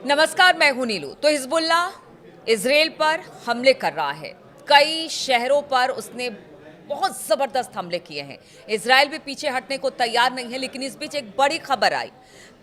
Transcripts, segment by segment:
नमस्कार, मैं हूं नीलू। तो हिजबुल्ला इजराइल पर हमले कर रहा है। कई शहरों पर उसने बहुत जबरदस्त हमले किए हैं। इजराइल भी पीछे हटने को तैयार नहीं है, लेकिन इस बीच एक बड़ी खबर आई।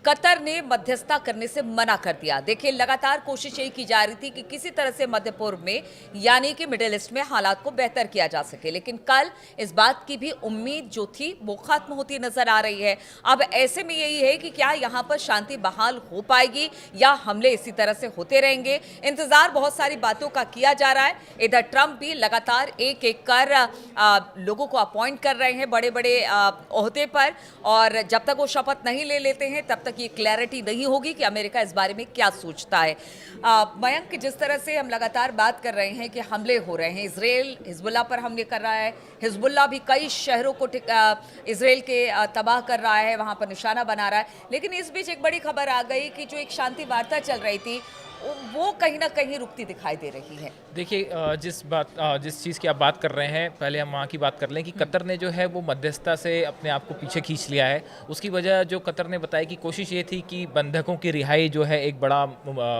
कतर ने मध्यस्थता करने से मना कर दिया। देखिए, लगातार कोशिश यही की जा रही थी कि किसी तरह से मध्य पूर्व में यानी कि मिडिल ईस्ट में हालात को बेहतर किया जा सके, लेकिन कल इस बात की भी उम्मीद जो थी वो खत्म होती नजर आ रही है। अब ऐसे में यही है कि क्या यहां पर शांति बहाल हो पाएगी या हमले इसी तरह से होते रहेंगे। इंतजार बहुत सारी बातों का किया जा रहा है। इधर ट्रंप भी लगातार एक एक कर लोगों को अपॉइंट कर रहे हैं बड़े बड़े ओहदे पर, और जब तक वो शपथ नहीं ले लेते हैं तब तक ये क्लैरिटी नहीं होगी कि अमेरिका इस बारे में क्या सोचता है। मयंक, जिस तरह से हम लगातार बात कर रहे हैं कि हमले हो रहे हैं, इजराइल हिजबुल्ला पर हमले कर रहा है, हिजबुल्ला भी कई शहरों को इजराइल के तबाह कर रहा है, वहां पर निशाना बना रहा है, लेकिन इस बीच एक बड़ी खबर आ गई कि जो एक शांति वार्ता चल रही थी वो कहीं ना कहीं रुकती दिखाई दे रही है। देखिए, जिस चीज़ की आप बात कर रहे हैं, पहले हम वहाँ की बात कर लें कि कतर ने जो है वो मध्यस्थता से अपने आप को पीछे खींच लिया है। उसकी वजह जो कतर ने बताई कि कोशिश ये थी कि बंधकों की रिहाई जो है एक बड़ा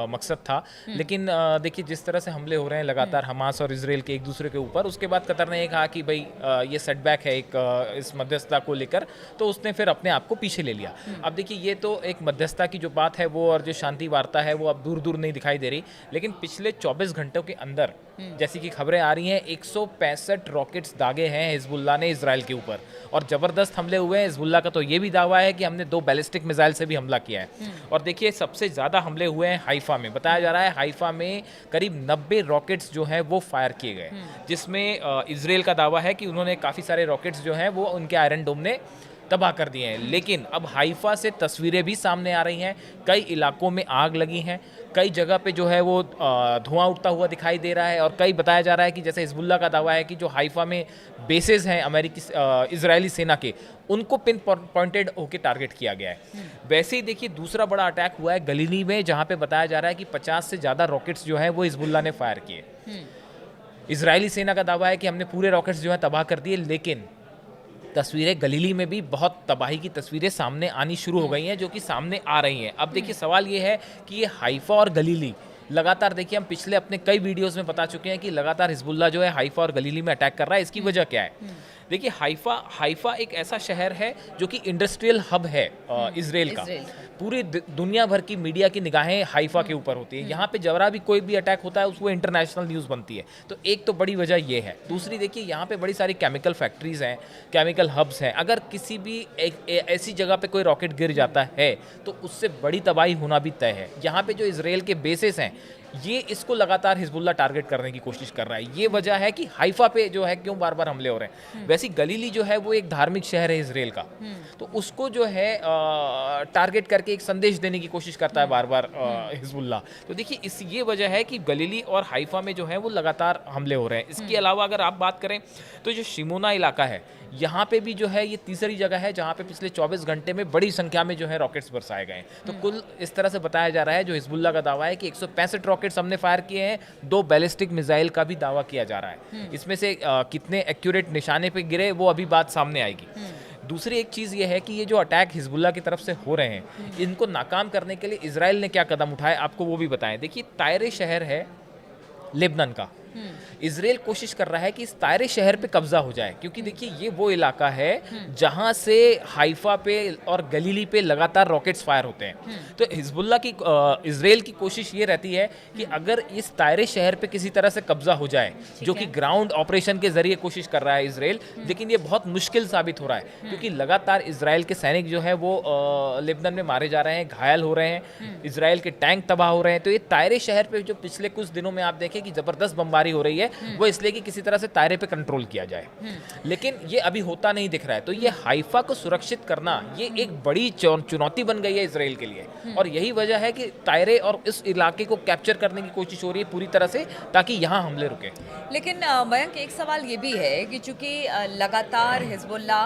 मकसद था, लेकिन देखिए जिस तरह से हमले हो रहे हैं लगातार हमास और इसराइल के एक दूसरे के ऊपर, उसके बाद कतर ने ये कहा कि भाई ये सेटबैक है एक इस मध्यस्थता को लेकर, तो उसने फिर अपने आप को पीछे ले लिया। अब देखिए, ये तो एक मध्यस्थता की जो बात है वो और जो शांति वार्ता है वो अब दूर दूर नहीं दिखाई दे रही, लेकिन पिछले 24 घंटों के अंदर जैसी कि खबरें आ रही हैं 165 रॉकेट्स दागे हैं हिजबुल्ला ने इजराइल के ऊपर, और जबरदस्त हमले हुए हैं। हिजबुल्ला का तो ये भी दावा है कि हमने 2 बैलिस्टिक मिसाइल से भी हमला किया है। और देखिए, सबसे ज़्यादा हमले हुए हैं हाइफा में। बताया जा रहा है हाइफा में करीब 90 रॉकेट्स जो हैं वो फायर किए गए, जिसमें इजराइल का दावा है कि उन्होंने काफ़ी सारे रॉकेट्स जो हैं वो उनके आयरन डोम ने तबाह कर दिए हैं। लेकिन अब हाइफा से तस्वीरें भी सामने आ रही हैं, कई इलाकों में आग लगी हैं, कई जगह पे जो है वो धुआं उठता हुआ दिखाई दे रहा है, और कई बताया जा रहा है कि जैसे हिजबुल्ला का दावा है कि जो हाइफा में बेसेस हैं अमेरिकी इजरायली सेना के, उनको पिन पॉइंटेड होकर टारगेट किया गया है। वैसे ही देखिए, दूसरा बड़ा अटैक हुआ है गलीली में, जहाँ पे बताया जा रहा है कि 50 से ज़्यादा रॉकेट्स जो हैं वो हिजबुल्ला ने फायर किए। इजरायली सेना का दावा है कि हमने पूरे रॉकेट्स जो है तबाह कर दिए, लेकिन तस्वीरें गलीली में भी बहुत तबाही की तस्वीरें सामने आनी शुरू हो गई हैं, जो कि सामने आ रही हैं। अब देखिए, सवाल ये है कि ये हाइफा और गलीली लगातार, देखिए हम पिछले अपने कई वीडियोस में बता चुके हैं कि लगातार हिजबुल्ला जो है हाइफा और गलीली में अटैक कर रहा है। इसकी वजह क्या है? देखिए, हाइफा एक ऐसा शहर है जो कि इंडस्ट्रियल हब है इजराइल का। पूरी दुनिया भर की मीडिया की निगाहें हाइफा के ऊपर होती है। यहाँ पे जरा भी कोई भी अटैक होता है उसको इंटरनेशनल न्यूज़ बनती है। तो एक तो बड़ी वजह ये है। दूसरी, देखिए यहाँ पे बड़ी सारी केमिकल फैक्ट्रीज हैं, केमिकल हब्स हैं। अगर किसी भी ऐसी जगह पे कोई रॉकेट गिर जाता है तो उससे बड़ी तबाही होना भी तय है। यहाँ पे जो इजराइल के बेसेस हैं, ये इसको लगातार हिजबुल्ला टारगेट करने की कोशिश कर रहा है। ये वजह है कि हाइफा पे जो है क्यों बार बार हमले हो रहे हैं। वैसे गलीली जो है वो एक धार्मिक शहर है इजराइल का, तो उसको जो है टारगेट करके एक संदेश देने की कोशिश करता है बार बार हिजबुल्ला। तो देखिए, ये वजह है कि गलीली और हाइफा में जो है वो लगातार हमले हो रहे हैं। इसके अलावा अगर आप बात करें तो जो शिमोना इलाका है, यहाँ पे भी जो है ये तीसरी जगह है जहाँ पे पिछले 24 घंटे में बड़ी संख्या में जो है रॉकेट्स बरसाए गए हैं। तो कुल इस तरह से बताया जा रहा है, जो हिजबुल्ला का दावा है कि 165 रॉकेट्स हमने फायर किए हैं, 2 बैलिस्टिक मिसाइल का भी दावा किया जा रहा है। इसमें से कितने एक्यूरेट निशाने पे गिरे वो अभी बात सामने आएगी। दूसरी एक चीज़ ये है कि ये जो अटैक हिजबुल्ला की तरफ से हो रहे हैं, इनको नाकाम करने के लिए इजराइल ने क्या कदम उठाए आपको वो भी बताएं। देखिए, तायरे शहर है लेबनान का, इजराइल कोशिश कर रहा है कि इस तायरे शहर पे कब्जा हो जाए, क्योंकि देखिए ये वो इलाका है जहां से हाइफा पे और गलीली पे लगातार रॉकेट्स फायर होते हैं। तो हिजबुल्ला की इजराइल की कोशिश ये रहती है कि अगर इस तायरे शहर पे किसी तरह से कब्जा हो जाए, जो कि ग्राउंड ऑपरेशन के जरिए कोशिश कर रहा है इजराइल, लेकिन ये बहुत मुश्किल साबित हो रहा है, क्योंकि लगातार इजराइल के सैनिक जो है वो लेबनान में मारे जा रहे हैं, घायल हो रहे हैं, इजराइल के टैंक तबाह हो रहे हैं। तो ये तायरे शहर पे जो पिछले कुछ दिनों में आप देखें कि जबरदस्त बमबारी हो रही है, वो इसलिए कि किसी तरह से तायरे पे कंट्रोल किया जाए, लेकिन ये अभी होता नहीं दिख रहा है। तो ये हाइफा को सुरक्षित करना ये एक बड़ी चुनौती बन गई है इजराइल के लिए, और यही वजह है कि तायरे और इस इलाके को कैप्चर करने की कोशिश हो रही है पूरी तरह से, ताकि यहाँ हमले रुके। लेकिन मयंक, एक सवाल ये भी है कि चूंकि लगातार हिजबुल्ला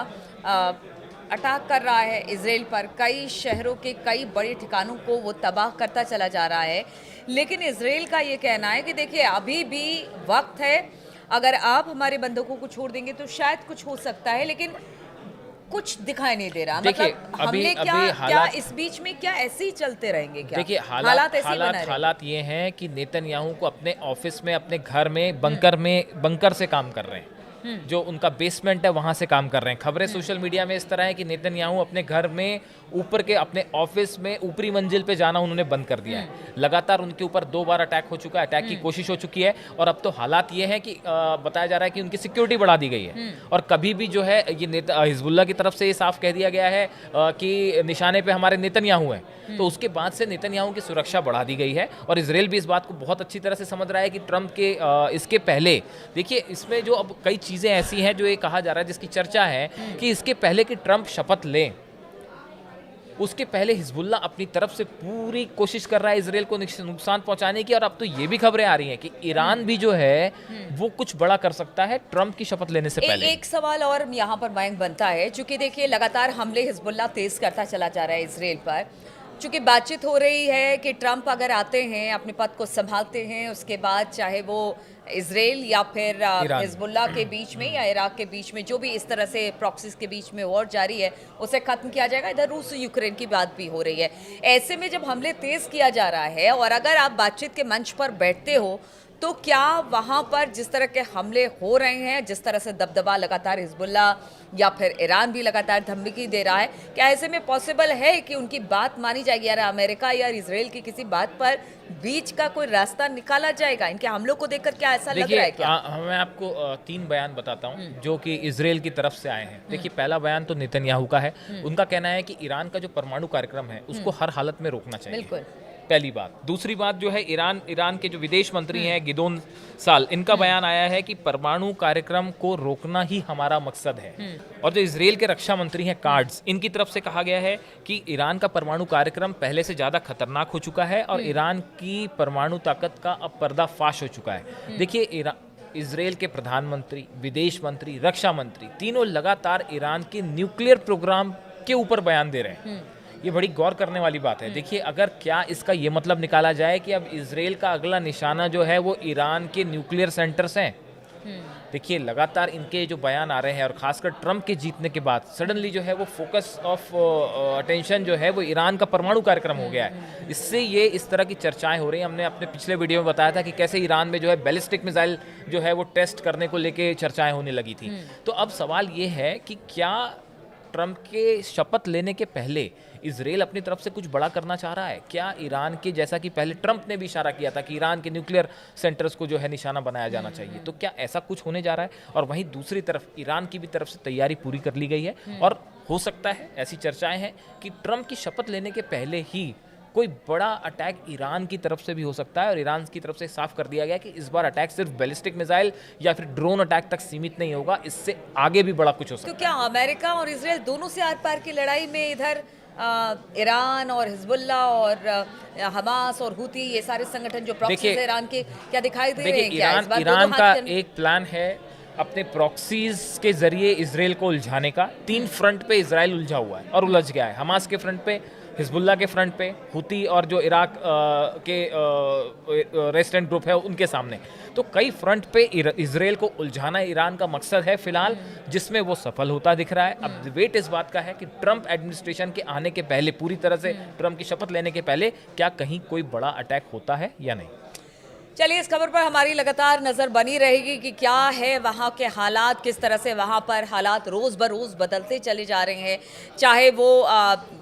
अटैक कर रहा है इजराइल पर, कई शहरों के कई बड़े ठिकानों को वो तबाह करता चला जा रहा है, लेकिन इजराइल का ये कहना है कि देखिए अभी भी वक्त है, अगर आप हमारे बंधकों को छोड़ देंगे तो शायद कुछ हो सकता है, लेकिन कुछ दिखाई नहीं दे रहा। देखिए, मतलब अभी हमले क्या अभी क्या हालात इस बीच में क्या ऐसे ही चलते रहेंगे क्या? देखिए, हालात ऐसे ही बना रहेंगे? हालात ये हैं कि नेतन्याहू को अपने ऑफिस में, अपने घर में बंकर से काम कर रहे हैं। जो उनका बेसमेंट है वहां से काम कर रहे हैं। खबरें सोशल मीडिया में इस तरह है कि नेतन्याहू अपने घर में ऊपर के अपने ऑफिस में ऊपरी मंजिल पे जाना उन्होंने बंद कर दिया है। लगातार उनके ऊपर 2 बार अटैक हो चुका है, अटैक की कोशिश हो चुकी है, और अब तो हालात ये हैं कि बताया जा रहा है कि उनकी सिक्योरिटी बढ़ा दी गई है। और कभी भी जो है ये हिजबुल्लाह की तरफ से ये साफ कह दिया गया है कि निशाने पे हमारे नेतन्याहू हैं। तो उसके बाद से नेतन्याहू की सुरक्षा बढ़ा दी गई है, और इजराइल भी इस बात को बहुत अच्छी तरह से समझ रहा है कि ट्रंप के इसके पहले, देखिए इसमें जो अब कई चीज़ें ऐसी हैं जो ये कहा जा रहा है, जिसकी चर्चा है कि इसके पहले कि ट्रंप शपथ लें, उसके पहले हिजबुल्लाह अपनी तरफ से पूरी कोशिश कर रहा है इजराइल को नुकसान पहुंचाने की। और अब तो ये भी खबरें आ रही हैं कि ईरान भी जो है वो कुछ बड़ा कर सकता है ट्रंप की शपथ लेने से पहले। एक सवाल और यहाँ पर मयंक बनता है, चूंकि देखिए लगातार हमले हिजबुल्लाह तेज करता चला जा रहा है इजराइल पर। चूंकि बातचीत हो रही है कि ट्रंप अगर आते हैं, अपने पद को संभालते हैं, उसके बाद चाहे वो इजराइल या फिर हिजबुल्लाह के बीच में या इराक के बीच में जो भी इस तरह से प्रॉक्सीज के बीच में वॉर जारी है उसे खत्म किया जाएगा। इधर रूस यूक्रेन की बात भी हो रही है। ऐसे में जब हमले तेज किया जा रहा है और अगर आप बातचीत के मंच पर बैठते हो, तो क्या वहां पर जिस तरह के हमले हो रहे हैं, जिस तरह से दबदबा लगातार हिजबुल्लाह या फिर ईरान भी लगातार धमकी दे रहा है, क्या ऐसे में पॉसिबल है कि उनकी बात मानी जाएगी? यार अमेरिका या इजराइल की किसी बात पर बीच का कोई रास्ता निकाला जाएगा? इनके हमलों को देखकर क्या ऐसा लग रहा है क्या? मैं आपको 3 बयान बताता हूं जो कि इजराइल की तरफ से आए हैं। देखिए, पहला बयान तो नेतन्याहू का है। उनका कहना है कि ईरान का जो परमाणु कार्यक्रम है उसको हर हालत में रोकना चाहिए। बिल्कुल। पहली बात। दूसरी बात जो है, ईरान के जो विदेश मंत्री हैं गिदोन साल, इनका बयान आया है कि परमाणु कार्यक्रम को रोकना ही हमारा मकसद है। और जो इजराइल के रक्षा मंत्री हैं कार्ड्स, इनकी तरफ से कहा गया है कि ईरान का परमाणु कार्यक्रम पहले से ज़्यादा खतरनाक हो चुका है और ईरान की परमाणु ताकत का अब पर्दाफाश हो चुका है। देखिए, इजराइल के प्रधानमंत्री, विदेश मंत्री, रक्षा मंत्री, तीनों लगातार ईरान के न्यूक्लियर प्रोग्राम के ऊपर बयान दे रहे हैं। ये बड़ी गौर करने वाली बात है। देखिए, अगर क्या इसका ये मतलब निकाला जाए कि अब इजराइल का अगला निशाना जो है वो ईरान के न्यूक्लियर सेंटर्स हैं। देखिए, लगातार इनके जो बयान आ रहे हैं और खासकर ट्रंप के जीतने के बाद सडनली जो है वो फोकस ऑफ अटेंशन जो है वो ईरान का परमाणु कार्यक्रम हो गया है। इससे ये इस तरह की चर्चाएं हो रही हैं। हमने अपने पिछले वीडियो में बताया था कि कैसे ईरान में जो है बैलिस्टिक मिसाइल जो है वो टेस्ट करने को लेके चर्चाएं होने लगी थी। तो अब सवाल ये है कि क्या ट्रंप के शपथ लेने के पहले इजराइल अपनी तरफ से कुछ बड़ा करना चाह रहा है? क्या ईरान के, जैसा कि पहले ट्रंप ने भी इशारा किया था कि ईरान के न्यूक्लियर सेंटर्स को जो है निशाना बनाया जाना चाहिए, तो क्या ऐसा कुछ होने जा रहा है? और वहीं दूसरी तरफ ईरान की भी तरफ से तैयारी पूरी कर ली गई है और हो सकता है, ऐसी चर्चाएं हैं कि ट्रंप की शपथ लेने के पहले ही कोई बड़ा अटैक ईरान की तरफ से भी हो सकता है। और ईरान की तरफ से साफ कर दिया गया कि इस बार अटैक सिर्फ बैलिस्टिक मिसाइल या फिर ड्रोन अटैक तक सीमित नहीं होगा, इससे आगे भी बड़ा कुछ हो सकता है। तो क्या अमेरिका और इजराइल दोनों से आर पार की लड़ाई में इधर ईरान और हिजबुल्लाह और हमास और हुती, ये सारे संगठन जो प्रॉक्सीज ईरान के, क्या दिखाई दे रहे हैं? क्या ईरान का एक प्लान है अपने प्रॉक्सीज के जरिए इजराइल को उलझाने का। 3 फ्रंट पे इजराइल उलझा हुआ है और उलझ गया है। हमास के फ्रंट पे, हिजबुल्लाह के फ्रंट पे, हुती और जो इराक के रेजिस्टेंट ग्रुप है उनके सामने। तो कई फ्रंट पे इजराइल को उलझाना ईरान का मकसद है फिलहाल, जिसमें वो सफल होता दिख रहा है। अब वेट इस बात का है कि ट्रंप एडमिनिस्ट्रेशन के आने के पहले, पूरी तरह से ट्रंप की शपथ लेने के पहले, क्या कहीं कोई बड़ा अटैक होता है या नहीं। चलिए, इस खबर पर हमारी लगातार नज़र बनी रहेगी कि क्या है वहाँ के हालात, किस तरह से वहाँ पर हालात रोज़ बरोज़ बदलते चले जा रहे हैं, चाहे वो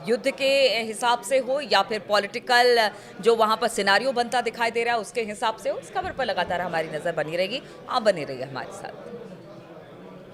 युद्ध के हिसाब से हो या फिर पॉलिटिकल जो वहाँ पर सिनारियो बनता दिखाई दे रहा है उसके हिसाब से हो। इस खबर पर लगातार हमारी नज़र बनी रहेगी। आप बने रहिए हमारे साथ।